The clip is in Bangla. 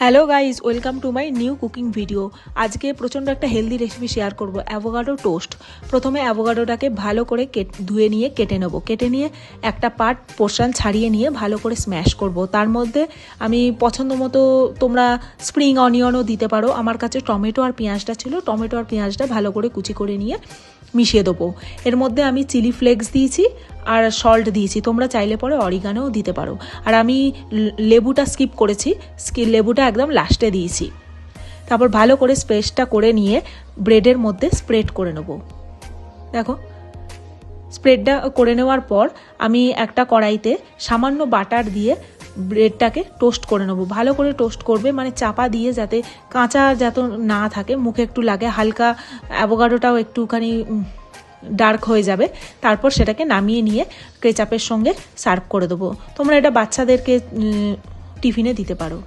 Hello guys, welcome to my new cooking video. আজকে প্রচণ্ড একটা হেলদি রেসিপি শেয়ার করব, অ্যাভোকাডো টোস্ট। প্রথমে অ্যাভোকাডোটাকে ভালো করে ধুয়ে নিয়ে কেটে নেব। কেটে নিয়ে একটা পার্ট পোর্শন ছাড়িয়ে নিয়ে ভালো করে স্ম্যাশ করব। তার মধ্যে আমি পছন্দ মতো তোমরা স্প্রিং অনিয়নও দিতে পারো। আমার কাছে টমেটো আর পেঁয়াজটা ছিল, টমেটো আর পেঁয়াজটা ভালো করে কুচি করে নিয়ে মিশিয়ে দেবো। এর মধ্যে আমি চিলি ফ্লেক্স দিয়েছি আর সল্ট দিয়েছি, তোমরা চাইলে পরে অরিগানোও দিতে পারো। আর আমি লেবুটা স্কিপ করেছি, লেবুটা একদম লাস্টে দিয়েছি। তারপর ভালো করে স্প্রেসটা করে নিয়ে ব্রেডের মধ্যে স্প্রেড করে নেব। দেখো, স্প্রেডটা করে নেওয়ার পর আমি একটা কড়াইতে সামান্য বাটার দিয়ে ব্রেডটাকে টোস্ট করে নেবো। ভালো করে টোস্ট করবে, মানে চাপা দিয়ে, যাতে কাঁচা যাতে না থাকে, মুখে একটু লাগে, হালকা অ্যাভোকাডোটাও একটুখানি ডার্ক হয়ে যাবে। তারপর সেটাকে নামিয়ে নিয়ে কেচাপের সঙ্গে সার্ভ করে দেবো। তোমরা এটা বাচ্চাদেরকে টিফিনে দিতে পারো।